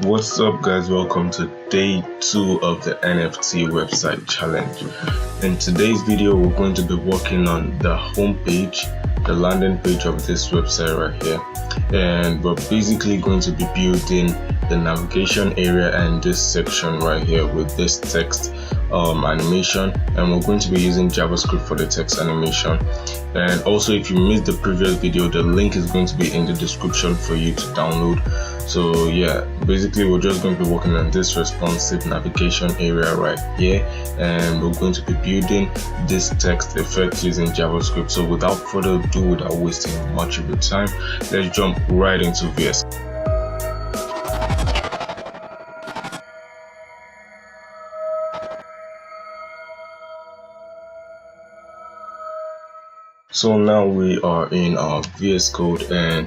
What's up, guys? Welcome to day 2 of the NFT website challenge. In today's video, we're going to be working on the home page, the landing page of this website right here, and we're basically going to be building the navigation area and this section right here with this text animation, and we're going to be using JavaScript for the text animation. And also, if you missed the previous video, the link is going to be in the description for you to download. So yeah, basically we're just going to be working on this responsive navigation area right here, and we're going to be building this text effect using JavaScript. So without further ado, without wasting much of your time, let's jump right into VS. So now we are in our VS Code, and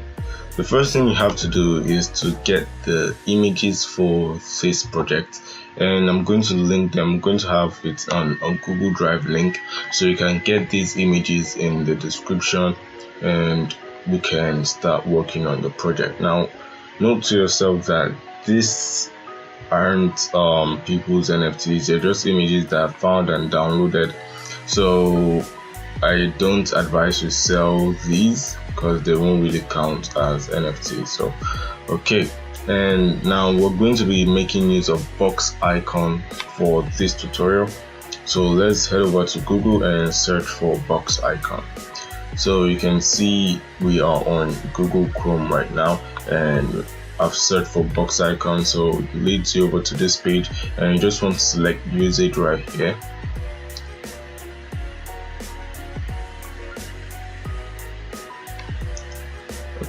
the first thing you have to do is to get the images for this project, and I'm going to link them. I'm going to have it on a Google Drive link, so you can get these images in the description and we can start working on the project. Now, note to yourself that these aren't people's NFTs, they're just images that are found and downloaded. So I don't advise you sell these because they won't really count as NFTs. So okay, and now we're going to be making use of box icon for this tutorial. So let's head over to Google and search for box icon. So you can see we are on Google Chrome right now, and I've searched for box icon, so it leads you over to this page, and you just want to select usage right here.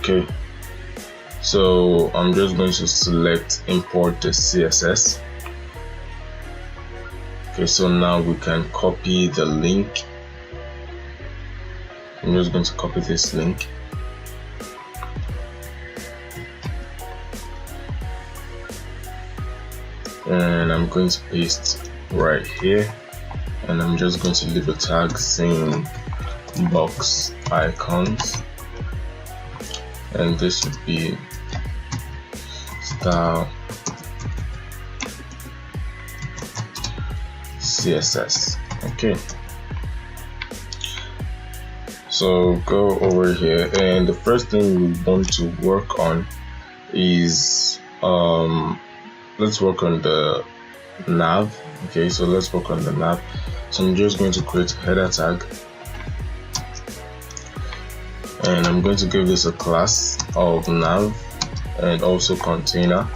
Okay, so I'm just going to select import the CSS. Okay, so now we can copy the link. I'm just going to copy this link, and I'm going to paste right here, and I'm just going to leave a tag saying box icons, and this would be style CSS. Okay, so go over here, and the first thing we want to work on is let's work on the nav. Okay, so let's work on the nav. So I'm just going to create a header tag, and I'm going to give this a class of nav and also container.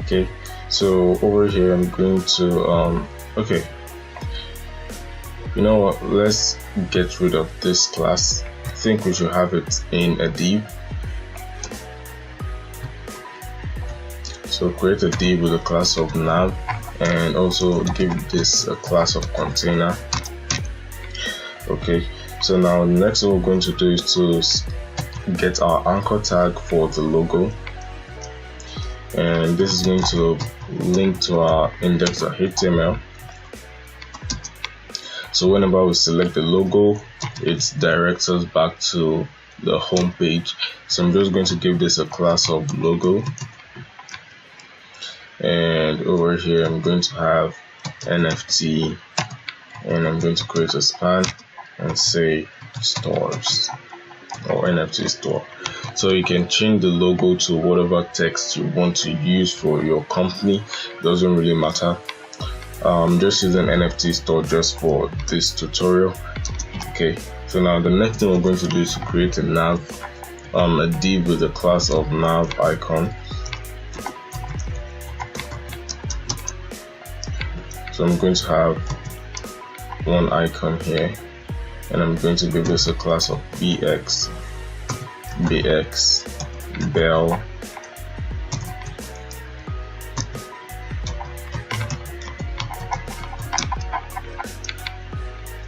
Okay, so over here I'm going to okay, you know what, let's get rid of this class. I think we should have it in a div. So create a div with a class of nav and also give this a class of container. Okay, so now next what we're going to do is to get our anchor tag for the logo, and this is going to link to our index.html. So whenever we select the logo, it directs us back to the home page. So I'm just going to give this a class of logo, and over here I'm going to have NFT, and I'm going to create a span and say stores or NFT store. So you can change the logo to whatever text you want to use for your company. Doesn't really matter. I'm just using NFT store just for this tutorial. Okay, so now the next thing we're going to do is to create a nav, a div with a class of Nav Icon. So I'm going to have one icon here, and I'm going to give this a class of bx bell,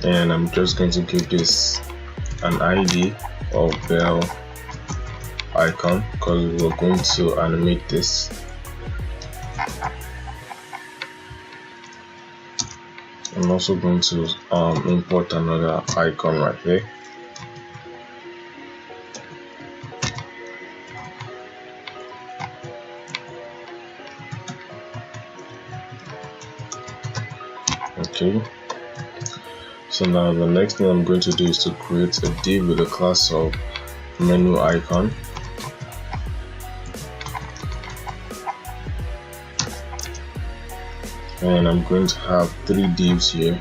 and I'm just going to give this an ID of bell icon because we're going to animate this. I'm also going to import another icon right here. Okay, so now the next thing I'm going to do is to create a div with a class of menu icon. And I'm going to have 3 divs here.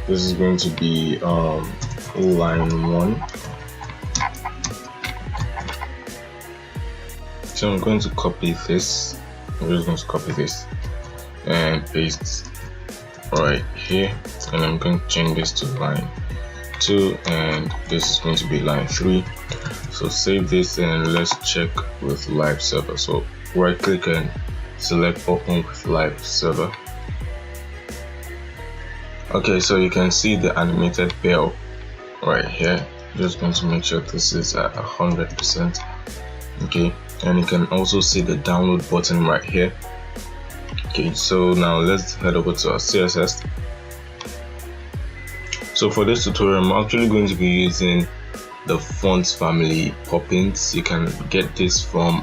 This is going to be line 1. So I'm going to copy this. I'm just going to copy this and paste right here, and I'm going to change this to line 2, and this is going to be line 3. So save this and let's check with live server. So right click and select open with live server. Okay, so you can see the animated bell right here. Just going to make sure this is at 100%. Okay, and you can also see the download button right here. Okay, so now let's head over to our CSS. So for this tutorial, I'm actually going to be using the fonts family Poppins. You can get this from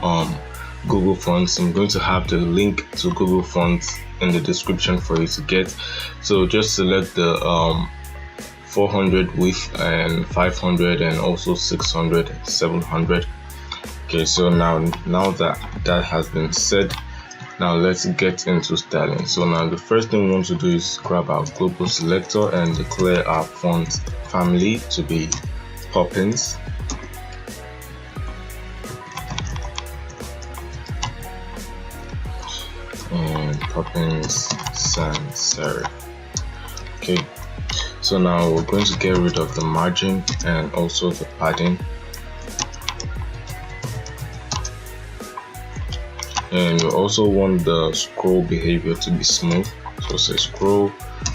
Google Fonts. I'm going to have the link to Google Fonts in the description for you to get. So just select the 400 width and 500 and also 600 and 700. Okay, so now that has been said, now let's get into styling. So now the first thing we want to do is grab our global selector and declare our font family to be Poppins. And Poppins sans serif. Okay, so now we're going to get rid of the margin and also the padding. And you also want the scroll behavior to be smooth, so say scroll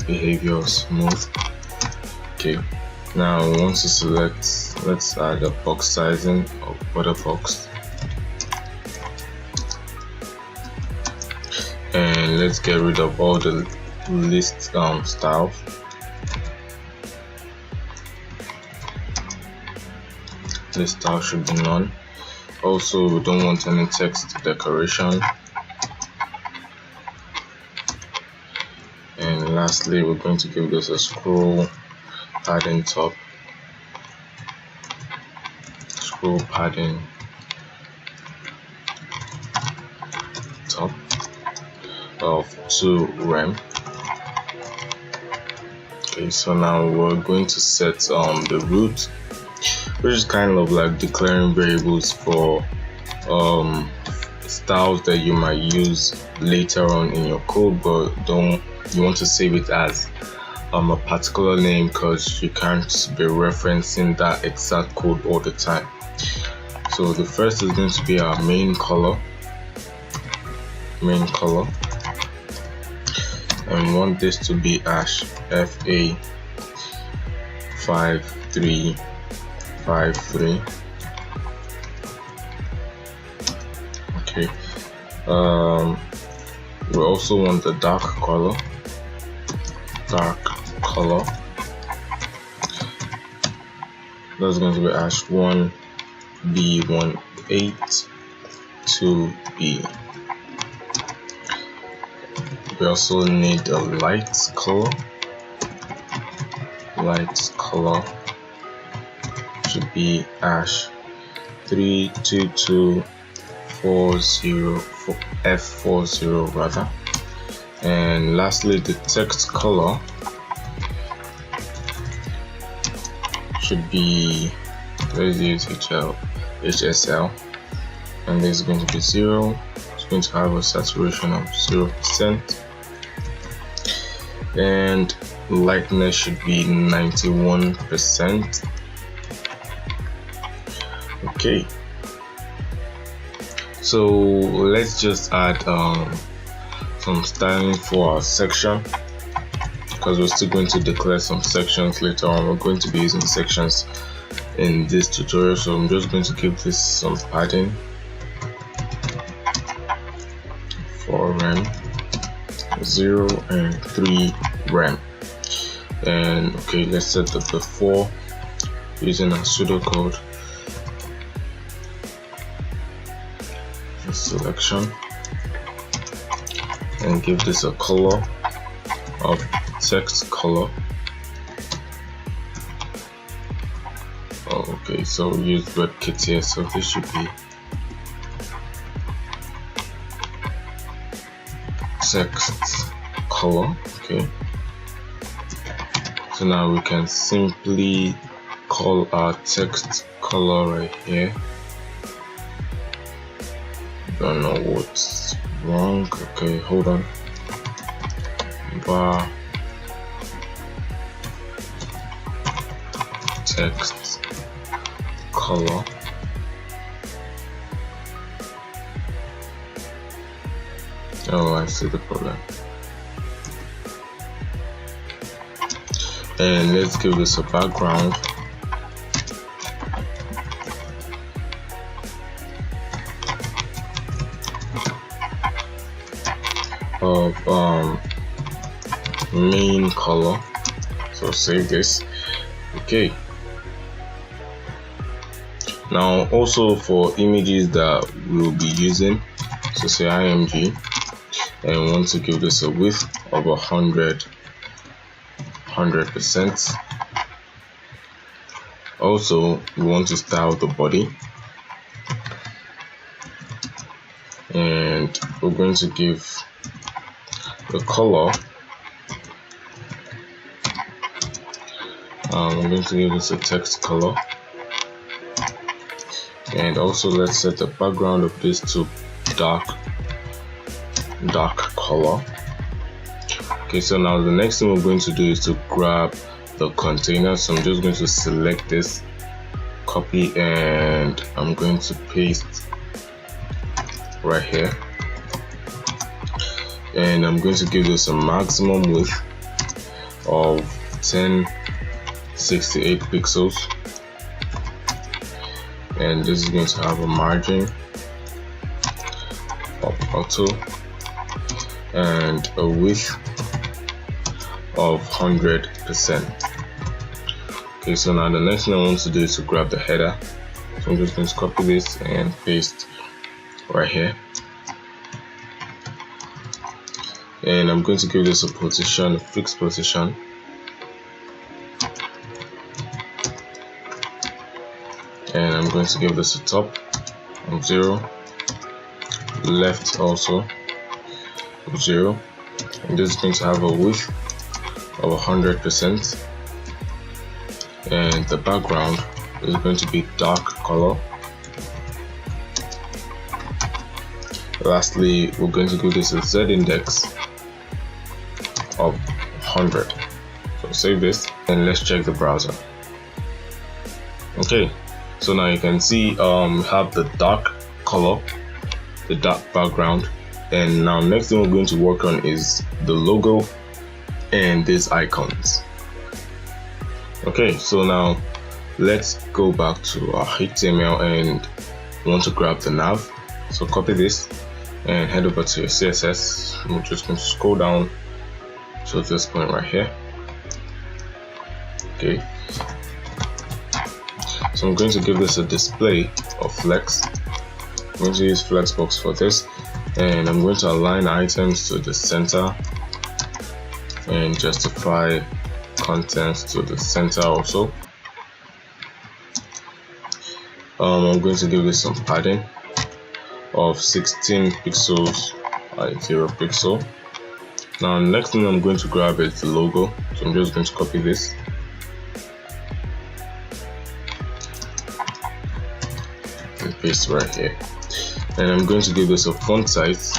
behavior smooth. Okay, now we want to select, let's add a box sizing of border box, and let's get rid of all the list styles. This style should be none. Also, we don't want any text decoration. And lastly, we're going to give this a scroll padding top. Scroll padding top of 2 rem. Okay, so now we're going to set the root, which is kind of like declaring variables for styles that you might use later on in your code, but you want to save it as a particular name because you can't be referencing that exact code all the time. So the first is going to be our main color, and we want this to be FA5353. Okay, we also want the dark color. That's going to be #1B182B. We also need a light color. Should be #32240F40 rather. And lastly, the text color should be, let's use HSL, and this is going to be 0. It's going to have a saturation of 0%, and lightness should be 91%. Okay, so let's just add some styling for our section, because we're still going to declare some sections later on. We're going to be using sections in this tutorial, so I'm just going to give this some padding. 4 rem, 0 and 3 rem. And okay, let's set the before using a pseudocode selection, and give this a color of text color. Okay, so we use WebKit here, so this should be text color. Okay, so now we can simply call our text color right here. Don't know what's wrong. Okay, hold on. Bar text color. Oh, I see the problem. And let's give this a background. Of main color. So save this. Okay, now also for images that we'll be using, so say img, and we want to give this a width of 100%. Also we want to style the body, and we're going to give the color. I'm going to give this a text color, and also let's set the background of this to dark color. Okay, so now the next thing we're going to do is to grab the container. So I'm just going to select this, copy, and I'm going to paste right here, and I'm going to give this a maximum width of 1068 pixels, and this is going to have a margin of auto and a width of 100%. Okay, so now the next thing I want to do is to grab the header. So I'm just going to copy this and paste right here, and I'm going to give this a position, a fixed position, and I'm going to give this a top of 0, left also of 0, and this is going to have a width of 100%, and the background is going to be dark color. Lastly, we're going to give this a Z index of 100. So save this and let's check the browser. Okay, so now you can see we have the dark color, the dark background, and now next thing we're going to work on is the logo and these icons. Okay, so now let's go back to our HTML and we want to grab the nav. So copy this and head over to your CSS. We're just going to scroll down to this point right here. Okay, so I'm going to give this a display of flex. I'm going to use flexbox for this, and I'm going to align items to the center and justify contents to the center also. I'm going to give this some padding of 16 pixels by 0 pixel. Now next thing I'm going to grab is the logo, so I'm just going to copy this and paste right here, and I'm going to give this a font size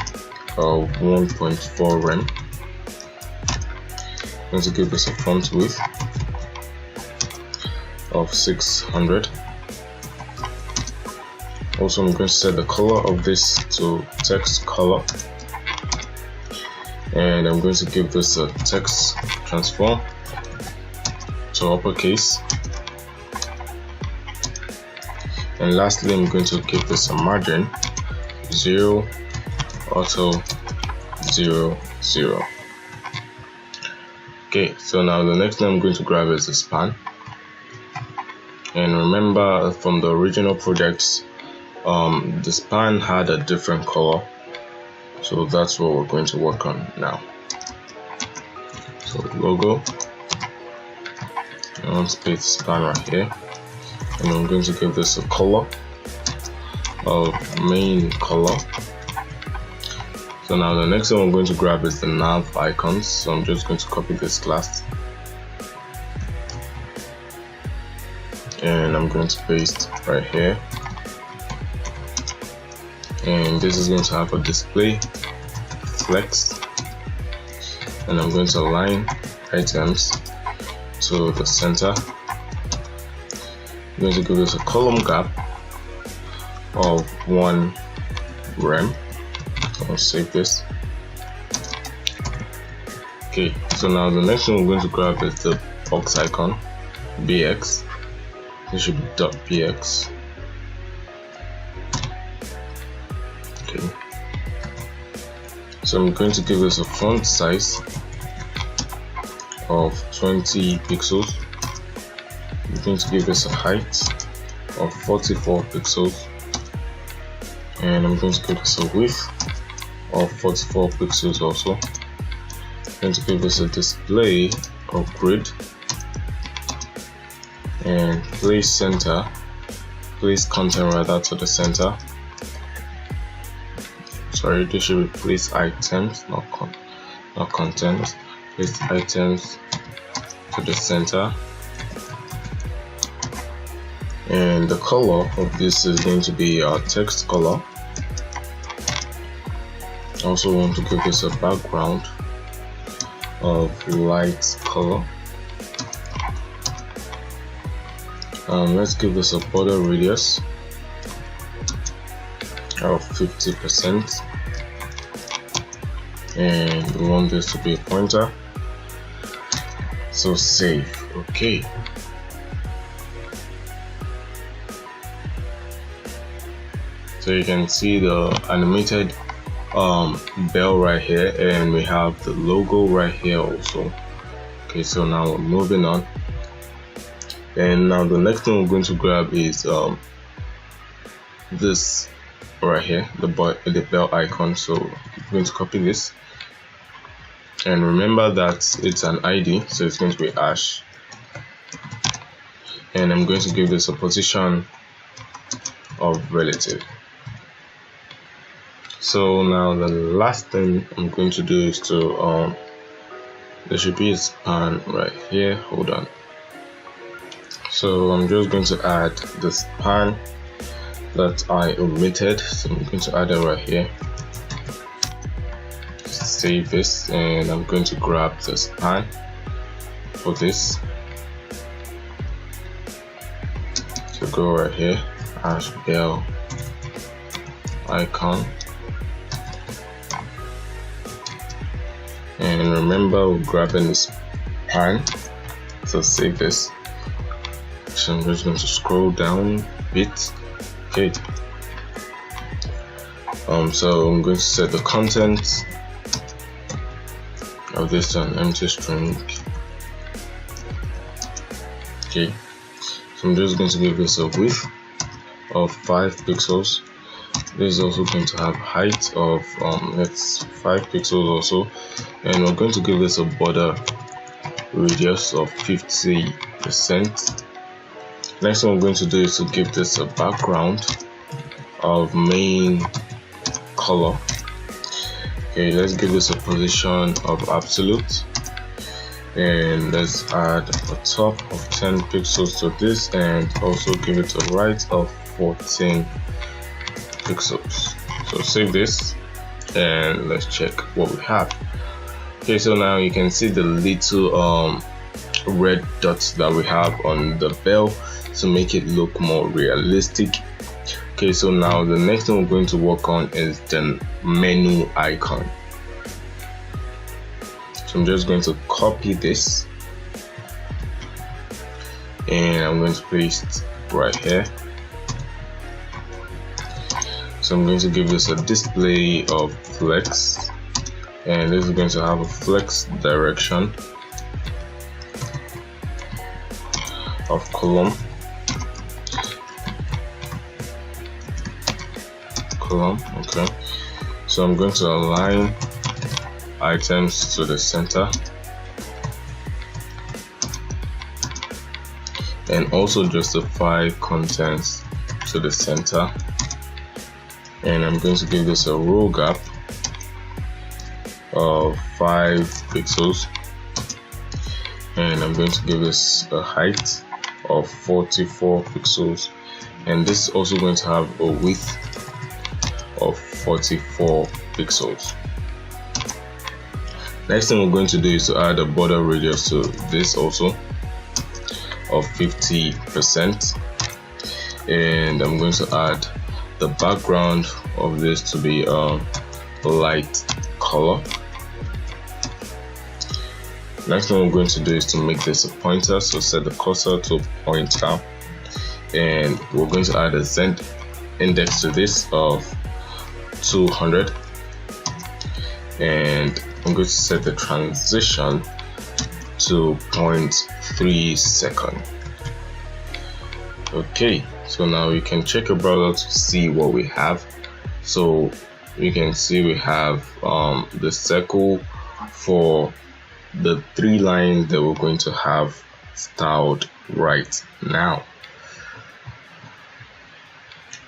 of 1.4 rem. I'm going to give this a font width of 600. Also, I'm going to set the color of this to text color, and I'm going to give this a text transform to uppercase, and lastly I'm going to give this a margin 0 auto 0 0. Okay, so now the next thing I'm going to grab is the span, and remember from the original projects the span had a different color, so that's what we're going to work on now. So logo, I want to paste span right here, and I'm going to give this a color of main color. So now the next one I'm going to grab is the Nav Icons. So I'm just going to copy this class and I'm going to paste right here, and this is going to have a display flex, and I'm going to align items to the center. I'm going to give this a column gap of 1 rem. I'll save this. Okay, so now the next one we're going to grab is the box icon, bx. This should be .bx. Okay, so I'm going to give this a font size of 20 pixels. I'm going to give this a height of 44 pixels, and I'm going to give this a width of 44 pixels also. I'm going to give this a display of grid, and place content rather to the center. Sorry, this should be place items, not content. Place items to the center, and the color of this is going to be our text color. I also want to give this a background of light color. Let's give this a border radius of 50%, and we want this to be a pointer. So save. Okay. So you can see the animated bell right here, and we have the logo right here also. Okay, so now we're moving on, and now the next thing we're going to grab is this right here, the bell icon. So I'm going to copy this, and remember that it's an ID, so it's going to be hash, and I'm going to give this a position of relative. So now the last thing I'm going to do is to there should be a span right here. Hold on. So I'm just going to add the span that I omitted, so I'm going to add it right here. Save this, and I'm going to grab the span for this. So go right here, hash bell icon, and remember we're grabbing this span, so save this. So I'm just going to scroll down a bit. Okay, so I'm going to set the content of this to an empty string. Okay, so I'm just going to give this a width of 5 pixels. This is also going to have height of it's 5 pixels also, and we're going to give this a border radius of 50%. Next one I'm going to do is to give this a background of main color. Okay, let's give this a position of absolute, and let's add a top of 10 pixels to this, and also give it a right of 14 pixels. So save this, and let's check what we have. Okay, so now you can see the little red dots that we have on the bell to make it look more realistic. Okay, so now the next thing we're going to work on is the menu icon. So I'm just going to copy this, and I'm going to paste right here. So I'm going to give this a display of flex, and this is going to have a flex direction of column. Okay, so I'm going to align items to the center. and also justify contents to the center. And I'm going to give this a row gap of 5 pixels, and I'm going to give this a height of 44 pixels, and this is also going to have a width of 44 pixels. Next thing we're going to do is to add a border radius to this also of 50%, and I'm going to add the background of this to be a light color. Next thing we're going to do is to make this a pointer, so set the cursor to pointer, and we're going to add a Z index to this of 200, and I'm going to set the transition to 0.3 second. Okay, so now you can check your browser to see what we have. So you can see we have the circle for the 3 lines that we're going to have styled right now.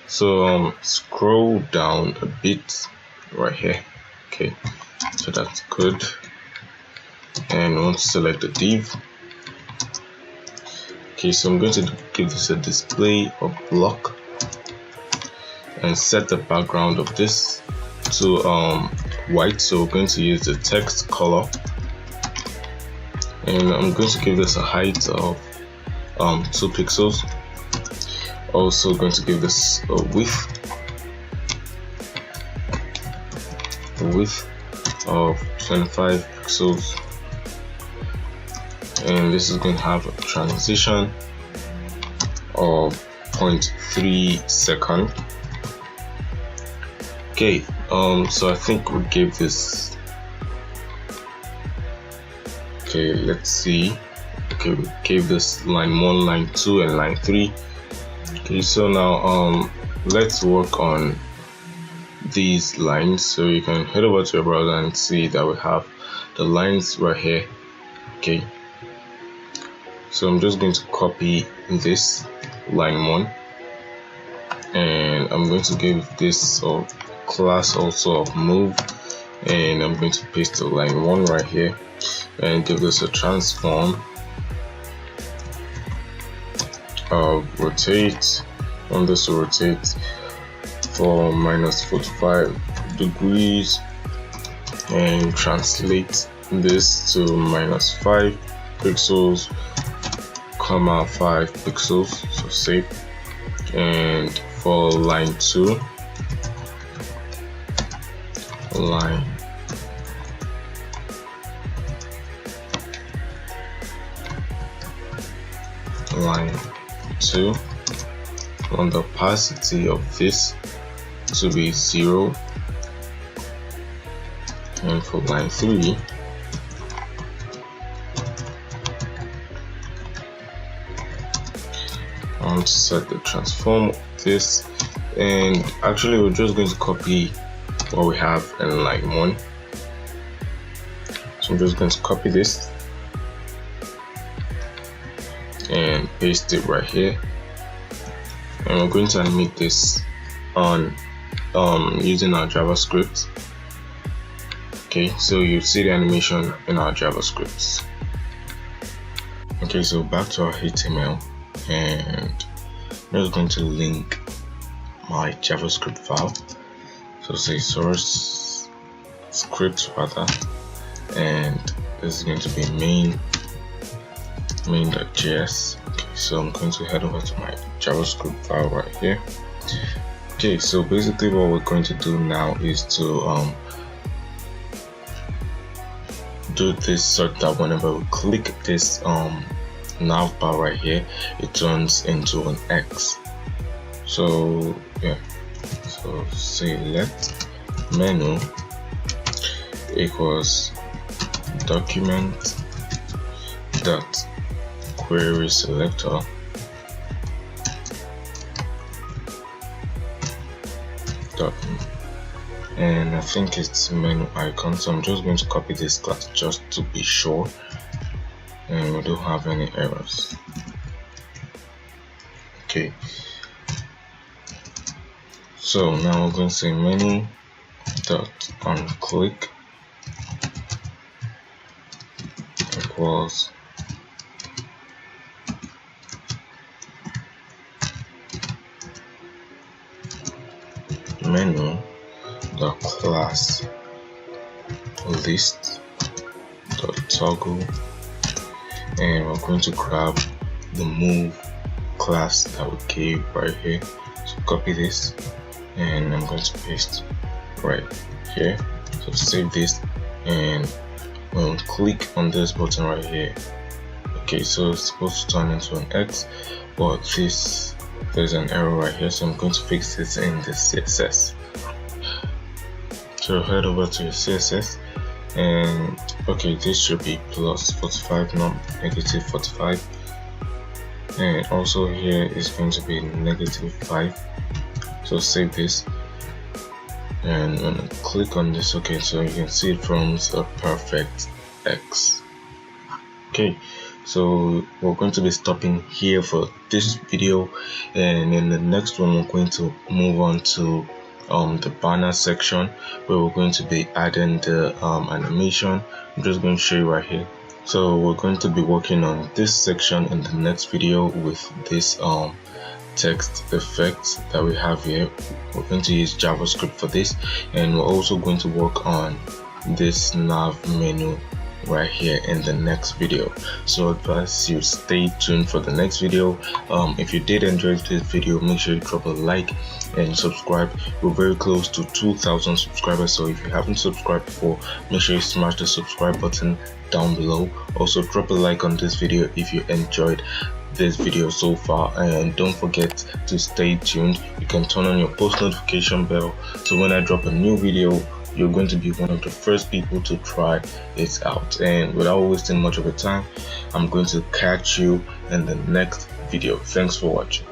So scroll down a bit right here. Okay, so that's good, and we want to select the div. Okay, so I'm going to give this a display of block and set the background of this to white. So we're going to use the text color, and I'm going to give this a height of 2 pixels. Also going to give this a width of 25 pixels, and this is going to have a transition of 0.3 second. Okay, so I think we gave this, okay, let's see. Okay, we gave this line 1, line 2, and line 3. Okay, so now let's work on these lines. So you can head over to your browser and see that we have the lines right here. Okay, so I'm just going to copy this line 1, and I'm going to give this a class also of move, and I'm going to paste the line 1 right here and give this a transform of rotate. On this to rotate for -45 degrees, and translate this to -5 pixels, 5 pixels, so save. And for line 2, line 2, want the opacity of this to be 0, and for line 3, I want to set the transform of this, and actually we're just going to copy what we have in line 1. So I'm just going to copy this and paste it right here, and we're going to animate this on using our JavaScript. Okay, so you see the animation in our JavaScript. Okay, so back to our HTML, and I'm just going to link my JavaScript file. So say source script rather, and this is going to be main.js. Okay, so I'm going to head over to my JavaScript file right here. Okay, so basically what we're going to do now is to do this so that whenever we click this nav bar right here, it turns into an X. So yeah, so say let menu equals document dot query selector dot, and I think it's menu icon. So I'm just going to copy this class just to be sure and we don't have any errors. Okay, so now we're going to say menu dot on click equals menu dot class list dot toggle, and we're going to grab the move class that we gave right here. So copy this and I'm going to paste right here. So save this, and when we click on this button right here, okay, so it's supposed to turn into an X, but there's an error right here, so I'm going to fix this in the CSS. So head over to your CSS, and okay, this should be plus 45, not negative 45, and also here is going to be negative 5. So save this, and when I click on this, okay, so you can see it forms a perfect X. Okay, so we're going to be stopping here for this video, and in the next one we're going to move on to the banner section, where we're going to be adding the animation. I'm just going to show you right here. So we're going to be working on this section in the next video with this text effects that we have here. We're going to use JavaScript for this, and we're also going to work on this nav menu right here in the next video. So advise you stay tuned for the next video. If you did enjoy this video, make sure you drop a like and subscribe. We're very close to 2,000 subscribers, so if you haven't subscribed before, make sure you smash the subscribe button down below. Also drop a like on this video if you enjoyed this video so far, and don't forget to stay tuned. You can turn on your post notification bell, so when I drop a new video, you're going to be one of the first people to try it out. And without wasting much of your time, I'm going to catch you in the next video. Thanks for watching.